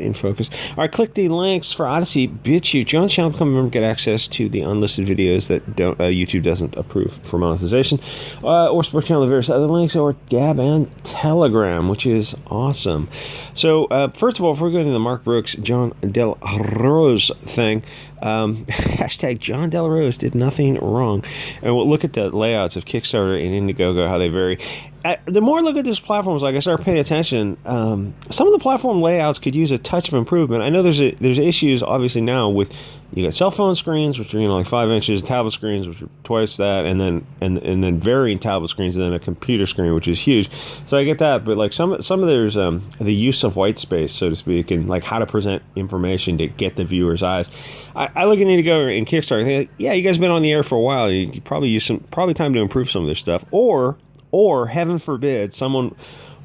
in focus. All right, click the links for Odyssey, BitChute, John's channel, become a member, get access to the unlisted videos that don't YouTube doesn't approve for monetization, or support channel, the various other links, or Gab and Telegram, which is awesome. So, first of all, before we go into the Mark Brooks, John Del Rose thing, hashtag John Del Rose did nothing wrong. And we'll look at the layouts of Kickstarter and Indiegogo, how they vary. The more I look at these platforms, like I start paying attention, some of the platform layouts could use a touch of improvement. I know there's issues obviously now with, you got cell phone screens, which are like 5 inches, tablet screens, which are twice that, and then varying tablet screens, and then a computer screen, which is huge. So I get that, but like some of there's the use of white space, so to speak, and like how to present information to get the viewer's eyes. I look at Indiegogo and Kickstarter, and think, yeah, you guys have been on the air for a while. You probably use probably time to improve some of this stuff, or heaven forbid, someone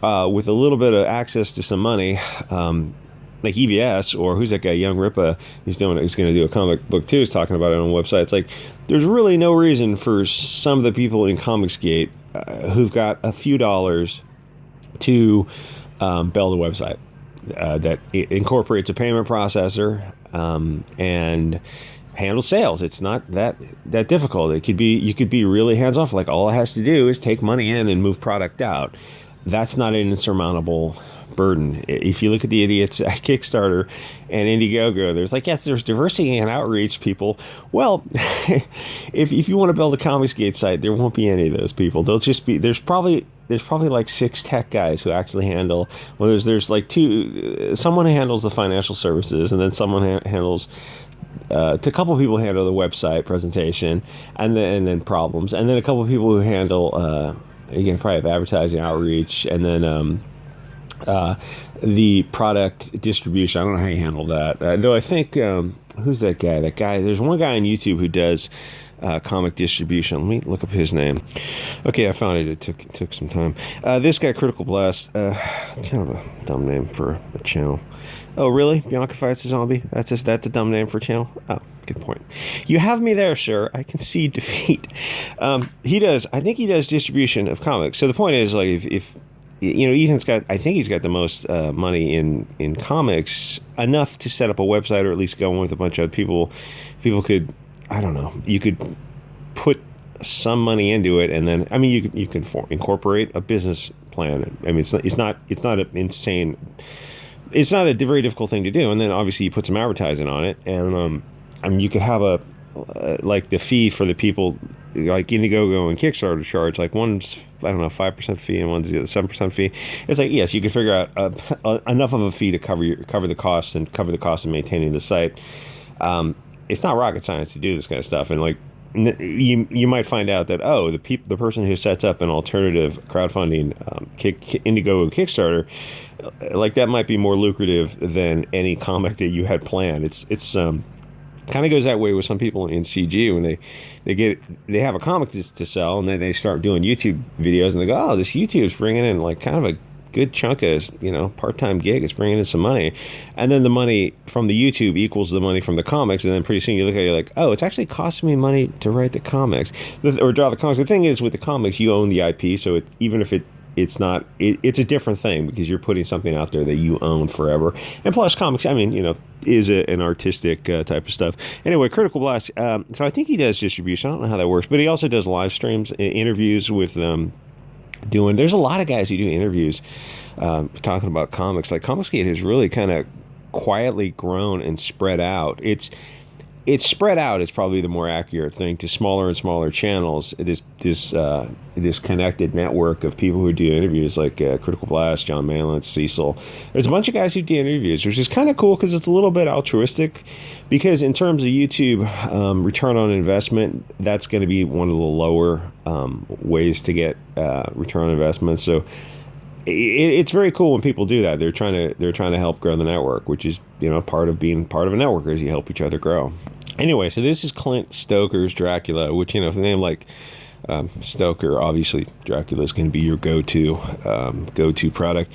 with a little bit of access to some money, like EVS, or who's that guy, Young Ripa, he's going to do a comic book too, is talking about it on a website. It's like, there's really no reason for some of the people in Comicsgate who've got a few dollars to build a website that incorporates a payment processor and handle sales. It's not that difficult. You could be really hands off. Like, all it has to do is take money in and move product out. That's not an insurmountable burden. If you look at the idiots at Kickstarter and Indiegogo, there's like, yes, there's diversity and outreach people. Well, if you want to build a Comicsgate site, there won't be any of those people. They'll just be, there's probably like 6 tech guys who actually handle, well, there's like 2, someone who handles the financial services, and then someone handles a couple of people handle the website presentation and then problems, and then a couple of people who handle again, probably have advertising outreach, and then the product distribution. I don't know how you handle that, though I think who's that guy? There's one guy on YouTube who does comic distribution. Let me look up his name. Okay, I found it. It took some time. This guy, Critical Blast, kind of a dumb name for a channel. Oh, really? Bianca Fights a Zombie? That's a dumb name for a channel? Oh, good point. You have me there, sir. I concede defeat. I think he does distribution of comics. So the point is, like, if you know, Ethan's got, I think he's got the most money in comics, enough to set up a website, or at least go in with a bunch of other people. People could, I don't know, you could put some money into it, and then, I mean, you can incorporate a business plan. I mean, it's not an insane, it's not a very difficult thing to do. And then obviously you put some advertising on it, and I mean, you could have like the fee for the people, like Indiegogo and Kickstarter charge, like one's, I don't know, 5% fee and one's the other 7% fee. It's like, yes, you could figure out enough of a fee to cover the cost and cover the cost of maintaining the site. It's not rocket science to do this kind of stuff, and like, you might find out that, oh, the person who sets up an alternative crowdfunding Indiegogo Kickstarter, like, that might be more lucrative than any comic that you had planned. It's kind of goes that way with some people in CG when they have a comic to sell, and then they start doing YouTube videos, and they go, oh, this YouTube's bringing in like kind of a good chunk of, you know, part-time gig. It's bringing in some money, and then the money from the YouTube equals the money from the comics, and then pretty soon you look at it, you're like, oh, it's actually costing me money to write the comics or draw the comics. The thing is, with the comics, you own the IP, so even if it's not, it's a different thing, because you're putting something out there that you own forever. And plus, comics, I mean, you know, is an artistic type of stuff. Anyway, Critical Blast, so I think he does distribution. I don't know how that works, but he also does live streams, interviews with there's a lot of guys who do interviews talking about comics. Like, Comicsgate has really kind of quietly grown and spread out. It's spread out is probably the more accurate thing, to smaller and smaller channels. This connected network of people who do interviews, like Critical Blast, John Malin, Cecil. There's a bunch of guys who do interviews, which is kind of cool, because it's a little bit altruistic. Because in terms of YouTube return on investment, that's going to be one of the lower ways to get return on investment. So it's very cool when people do that. They're trying to help grow the network, which is, you know, part of being part of a network, is you help each other grow. Anyway, so this is Clint Stoker's Dracula, which, you know, if the name like Stoker, obviously Dracula is going to be your go-to product.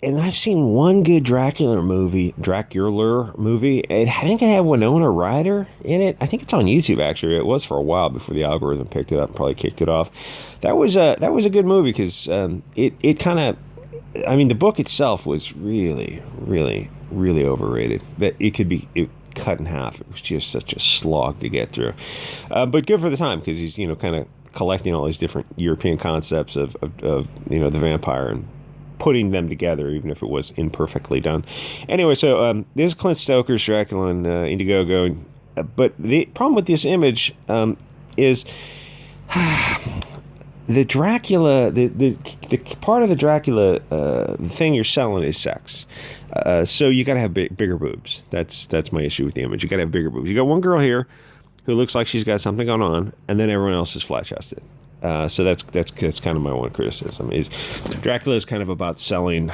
And I've seen one good Dracula movie. I think it had Winona Ryder in it. I think it's on YouTube, actually. It was for a while before the algorithm picked it up and probably kicked it off. That was a good movie, because it kind of, I mean, the book itself was really, really, really overrated. That it could be cut in half. It was just such a slog to get through. But good for the time because he's, kind of collecting all these different European concepts of the vampire and putting them together, even if it was imperfectly done. Anyway, so there's Clint Stoker's Dracula and Indiegogo. But the problem with this image is the Dracula, the part of the Dracula thing you're selling is sex. So you got to have bigger boobs. That's my issue with the image. You got to have bigger boobs. You got one girl here who looks like she's got something going on, and then everyone else is flat-chested. So that's kind of my one criticism. Is Dracula is kind of about selling.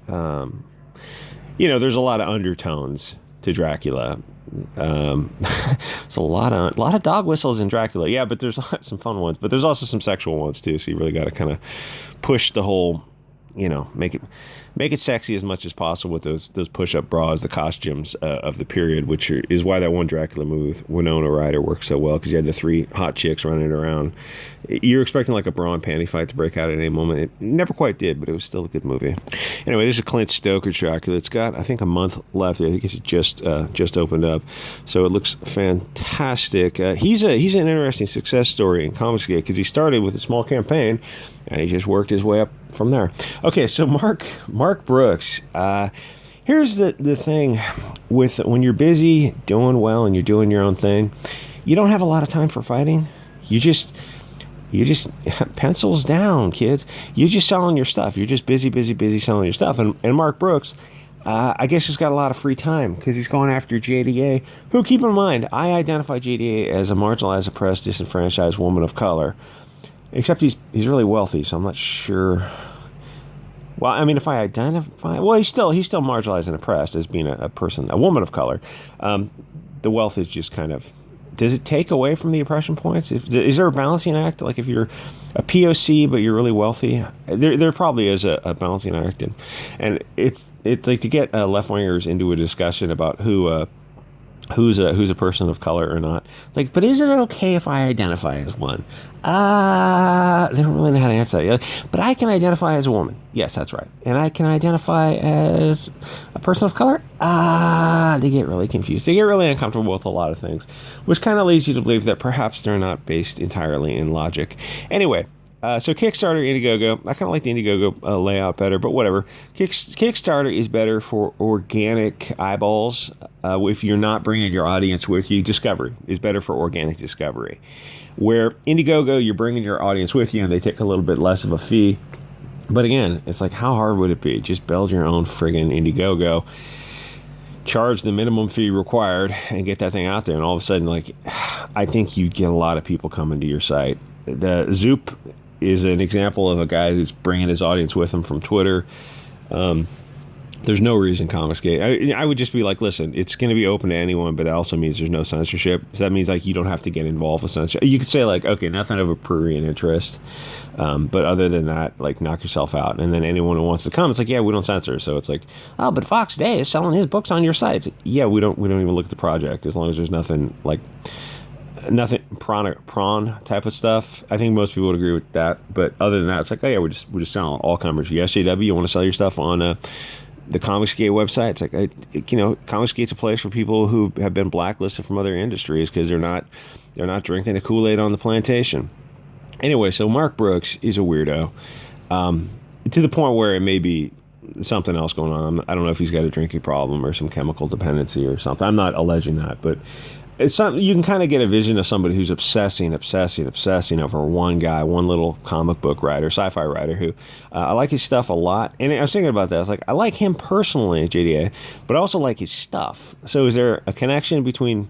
There's a lot of undertones to Dracula. It's a lot of dog whistles in Dracula. Yeah, but there's some fun ones, but there's also some sexual ones too. So you really got to kind of push the whole, make it sexy as much as possible with those push-up bras, the costumes of the period, which is why that one Dracula movie with Winona Ryder worked so well, because you had the three hot chicks running around. You're expecting like a bra and panty fight to break out at any moment. It never quite did, but it was still a good movie. Anyway, this is Clint Stoker Dracula. It's got, I think, a month left. I think it's just opened up, so it looks fantastic. He's an interesting success story in Comicsgate because he started with a small campaign, and he just worked his way up from there. Okay, so Mark Brooks. Here's the thing with when you're busy doing well and you're doing your own thing, you don't have a lot of time for fighting. You just pencils down, kids. You're just selling your stuff. You're just busy selling your stuff. And Mark Brooks, I guess he's got a lot of free time because he's going after JDA, who, keep in mind, I identify JDA as a marginalized, oppressed, disenfranchised woman of color. Except he's really wealthy, so I'm not sure. Well, I mean, if I identify, well, he's still marginalized and oppressed as being a woman of color. The wealth is just kind of, does it take away from the oppression points? Is there a balancing act? Like if you're a POC but you're really wealthy, there probably is a balancing act, and it's like to get left wingers into a discussion about who's a person of color or not. Like, but is it okay if I identify as one? They don't really know how to answer that yet. But I can identify as a woman. Yes, that's right. And I can identify as a person of color. They get really confused. They get really uncomfortable with a lot of things, which kind of leads you to believe that perhaps they're not based entirely in logic. Anyway, so Kickstarter, Indiegogo. I kind of like the Indiegogo layout better, but whatever. Kickstarter is better for organic eyeballs. If you're not bringing your audience with you, discovery is better for organic discovery. Where Indiegogo, you're bringing your audience with you, and they take a little bit less of a fee. But again, it's like, how hard would it be? Just build your own friggin' Indiegogo, charge the minimum fee required, and get that thing out there. And all of a sudden, like, I think you get a lot of people coming to your site. The Zoop is an example of a guy who's bringing his audience with him from Twitter. There's no reason Comicsgate. I would just be like, listen, it's going to be open to anyone, but that also means there's no censorship. So that means like you don't have to get involved with censorship. You could say like, okay, nothing of a prurient interest, but other than that, like knock yourself out. And then anyone who wants to come, it's like, yeah, we don't censor. So it's like, oh, but Fox Day is selling his books on your site. It's like, yeah, we don't even look at the project as long as there's nothing prawn type of stuff. I think most people would agree with that. But other than that, it's like, oh yeah, we're just selling all comers. You SJW, you want to sell your stuff on the Comicsgate website? It's like, Comicsgate's a place for people who have been blacklisted from other industries because they're not drinking the Kool-Aid on the plantation. Anyway, so Mark Brooks is a weirdo, to the point where it may be something else going on. I don't know if he's got a drinking problem or some chemical dependency or something. I'm not alleging that, but it's something you can kind of get a vision of somebody who's obsessing over one guy, one little comic book writer, sci-fi writer who I like his stuff a lot. And I was thinking about that. I was like, I like him personally, JDA, but I also like his stuff. So is there a connection between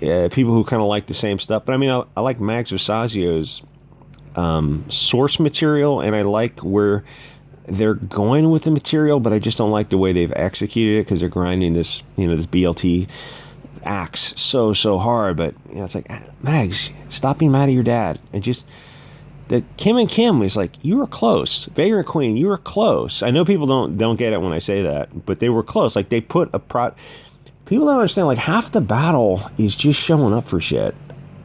people who kind of like the same stuff? But I mean, I like Max Visagio's source material, and I like where they're going with the material, but I just don't like the way they've executed it because they're grinding this BLT axe so hard. But it's like, Mags, stop being mad at your dad. And just that Kim and Kim is like, you were close. Vagrant Queen, you were close. I know people don't get it when I say that, but they were close. Like they put people don't understand, like half the battle is just showing up for shit.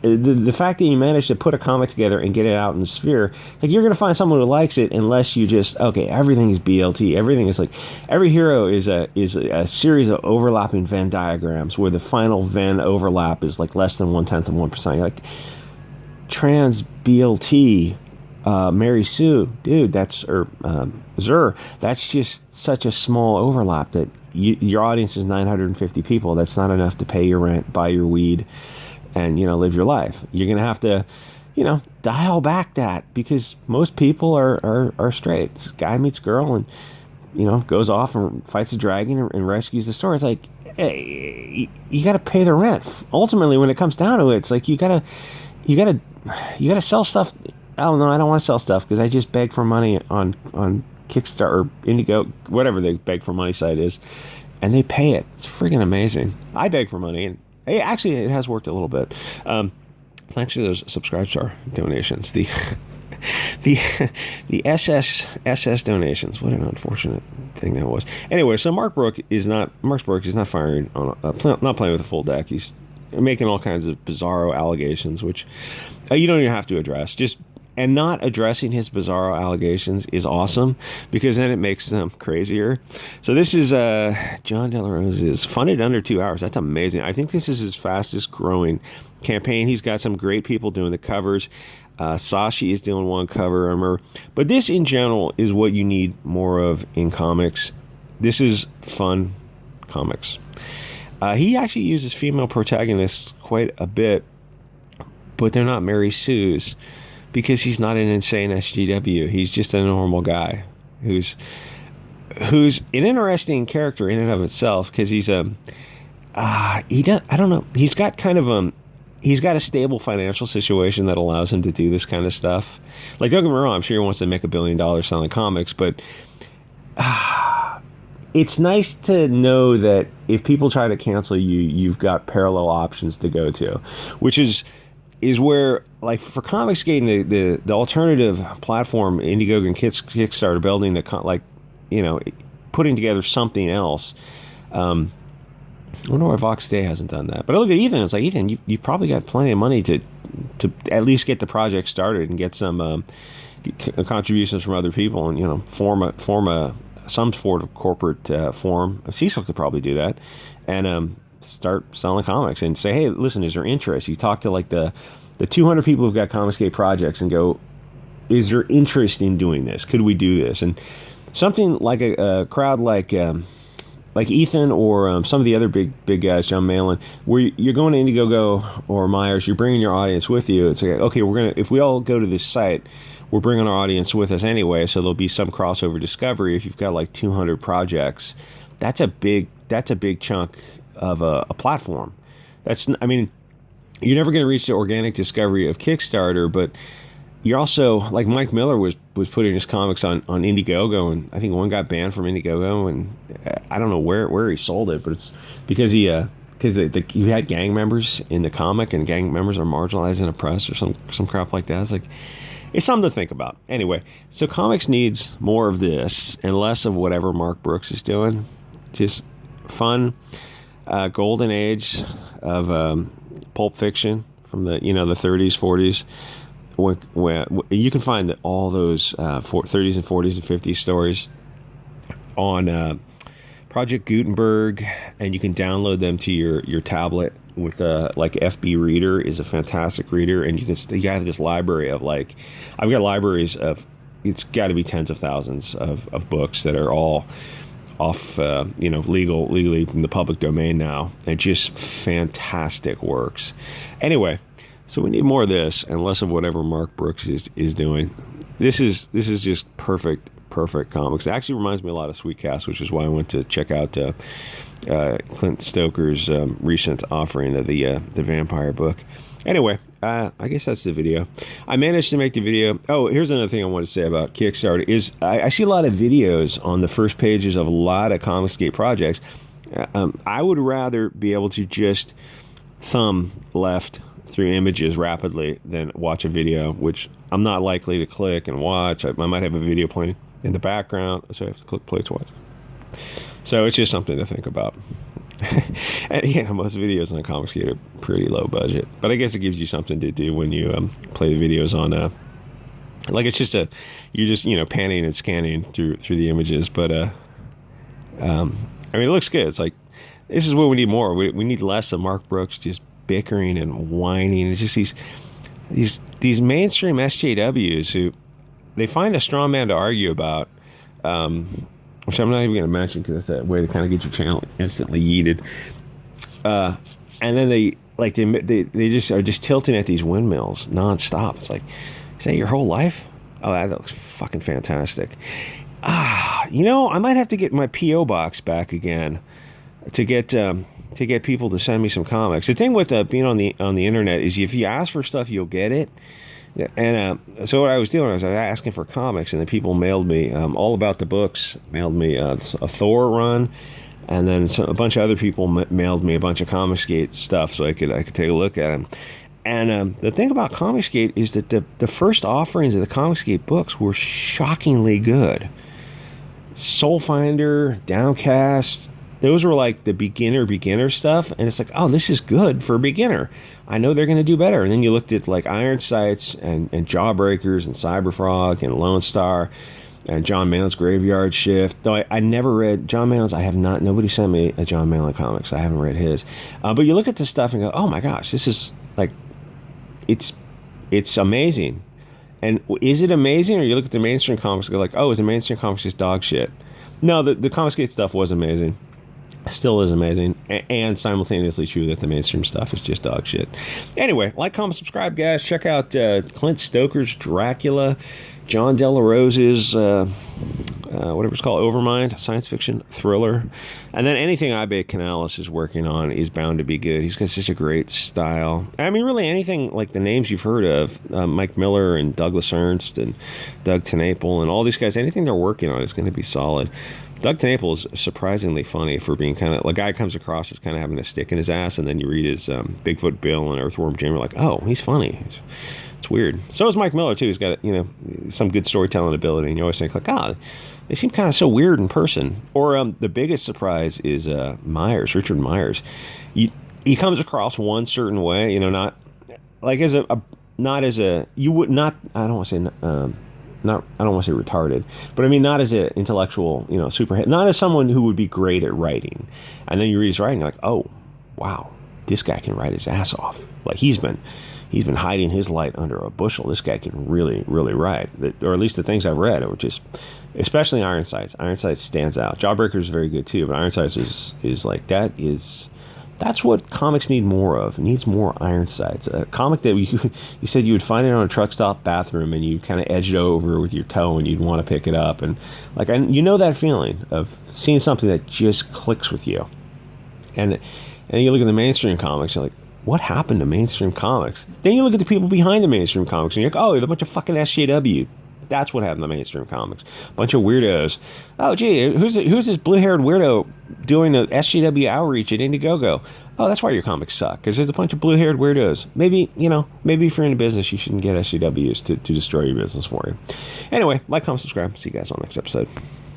the fact that you managed to put a comic together and get it out in the sphere, like, you're going to find someone who likes it unless you just, okay, everything is BLT. Everything is like, every hero is a series of overlapping Venn diagrams where the final Venn overlap is like less than 1/10 of 1%. You're like, trans BLT, Mary Sue, dude, or Zur, that's just such a small overlap that your audience is 950 people. That's not enough to pay your rent, buy your weed, and, live your life. You're going to have to, dial back that, because most people are straight. It's guy meets girl and, goes off and fights a dragon and rescues the store. It's like, hey, you got to pay the rent. Ultimately, when it comes down to it, it's like, you gotta sell stuff. Oh no, I don't want to sell stuff because I just beg for money on Kickstarter or Indigo, whatever the beg for money site is, and they pay it. It's freaking amazing. I beg for money, and hey, actually, it has worked a little bit. Thanks to those subscribe star donations. The SS donations. What an unfortunate thing that was. Anyway, so Mark Brooks is not firing on not playing with a full deck. He's making all kinds of bizarro allegations, which you don't even have to address. And not addressing his bizarro allegations is awesome, because then it makes them crazier. So this is John De La Rosa's funded under 2 hours. That's amazing. I think this is his fastest growing campaign. He's got some great people doing the covers. Sashi is doing one cover. But this in general is what you need more of in comics. This is fun comics. He actually uses female protagonists quite a bit, but they're not Mary Sue's, because he's not an insane SGW. He's just a normal guy who's an interesting character in and of itself, because he's I don't know. He's got he's got a stable financial situation that allows him to do this kind of stuff. Like, don't get me wrong, I'm sure he wants to make $1 billion selling comics, but it's nice to know that if people try to cancel you, you've got parallel options to go to, which is where, like, for Comicsgate, the alternative platform, Indiegogo and Kickstarter, building putting together something else. I wonder why Vox Day hasn't done that. But I look at Ethan. It's like, Ethan, you probably got plenty of money to at least get the project started and get some contributions from other people, and form some sort of corporate forum. Cecil could probably do that, and start selling comics and say, hey, listen, is there interest? You talk to like the 200 people who've got Comicsgate projects and go, is there interest in doing this? Could we do this? And something like a crowd like Ethan or some of the other big guys, John Malin, where you're going to Indiegogo or Myers, you're bringing your audience with you. It's like, okay, if we all go to this site, we're bringing our audience with us anyway, so there'll be some crossover discovery. If you've got like 200 projects, that's a big chunk of a platform. You're never going to reach the organic discovery of Kickstarter, but you're also, like, Mike Miller was putting his comics on Indiegogo, and I think one got banned from Indiegogo, and I don't know where he sold it, but it's because he had gang members in the comic, and gang members are marginalized in the press or some crap like that. It's like, it's something to think about. Anyway, so comics needs more of this and less of whatever Mark Brooks is doing. Just fun, golden age of pulp fiction from the 30s, 40s. When you can find all those 30s and 40s and 50s stories on Project Gutenberg, and you can download them to your tablet with like FB Reader is a fantastic reader, and you have this library of, like, I've got libraries of, it's got to be tens of thousands of books that are all off legally in the public domain now, and just fantastic works. Anyway, so we need more of this and less of whatever Mark Brooks is doing. This is just perfect comics. It actually reminds me a lot of Sweetcast, which is why I went to check out Clint Stoker's recent offering of the vampire book. Anyway, I guess that's the video. I managed to make the video. Oh, here's another thing I want to say about Kickstarter is I see a lot of videos on the first pages of a lot of Comicsgate projects. I would rather be able to just thumb left through images rapidly than watch a video, which I'm not likely to click and watch. I might have a video playing in the background, so I have to click play twice. So it's just something to think about. And, most videos on Comicsgate are pretty low budget, but I guess it gives you something to do when you play the videos on like it's just you're just panning and scanning through the images, but I mean, it looks good. It's like, this is what we need more. We need less of Mark Brooks just bickering and whining. It's just these mainstream SJWs who they find a straw man to argue about, which I'm not even going to mention because that's a way to kind of get your channel instantly yeeted. And then they just are just tilting at these windmills nonstop. It's like, is that your whole life? Oh, that looks fucking fantastic. I might have to get my P.O. box back again to get people to send me some comics. The thing with being on the internet is if you ask for stuff, you'll get it. And so what I was doing was I was asking for comics, and then people mailed me All About the Books, mailed me a Thor run, and then a bunch of other people mailed me a bunch of Comicsgate stuff so I could take a look at them. And the thing about Comicsgate is that the first offerings of the Comicsgate books were shockingly good. Soulfinder, Downcast, those were like the beginner stuff, and it's like, oh, this is good for a beginner. I know they're going to do better. And then you looked at like Iron Sights and Jawbreakers and Cyberfrog and Lone Star and John Mayallon's Graveyard Shift. Though I never read John Mayallon's. Nobody sent me a John Mayallon comics. I haven't read his. But you look at this stuff and go, oh my gosh, this is like, it's amazing. And is it amazing? Or you look at the mainstream comics and go like, oh, is the mainstream comics just dog shit? No, the Comicsgate stuff was amazing. Still is amazing, and simultaneously true that the mainstream stuff is just dog shit. Anyway, like, comment, subscribe, guys. Check out Clint Stoker's Dracula, John Della Rose's whatever it's called, Overmind, science fiction thriller, and then anything Ibe Canales is working on is bound to be good. He's got such a great style. I mean, really anything like the names you've heard of, Mike Miller and Douglas Ernst and Doug TenNapel and all these guys, anything they're working on is going to be solid. Doug TenNapel is surprisingly funny for being kind of, like, a guy comes across as kind of having a stick in his ass, and then you read his Bigfoot Bill and Earthworm Jim, you're like, oh, he's funny. It's weird. So is Mike Miller, too. He's got, some good storytelling ability, and you always think, like, they seem kind of so weird in person. Or the biggest surprise is Richard Myers. He comes across one certain way, not, like, you would not, I don't want to say, I don't want to say retarded, but I mean not as an intellectual, super, not as someone who would be great at writing. And then you read his writing, you're like, oh, wow, this guy can write his ass off. Like he's been hiding his light under a bushel. This guy can really, really write. Or at least the things I've read are just, especially Iron Sights. Iron Sights stands out. Jawbreaker is very good too, but Iron Sights is like, that's what comics need more of. It needs more Iron Sights. A comic that you said you would find it on a truck stop bathroom and you kind of edge it over with your toe and you'd want to pick it up. And like, that feeling of seeing something that just clicks with you. And you look at the mainstream comics, you're like, what happened to mainstream comics? Then you look at the people behind the mainstream comics and you're like, oh, they're a bunch of fucking SJW. That's what happened to mainstream comics. Bunch of weirdos. Oh, gee, who's this blue-haired weirdo doing the SJW outreach at Indiegogo? Oh, that's why your comics suck, because there's a bunch of blue-haired weirdos. Maybe if you're in a business, you shouldn't get SJWs to destroy your business for you. Anyway, like, comment, subscribe. See you guys on the next episode.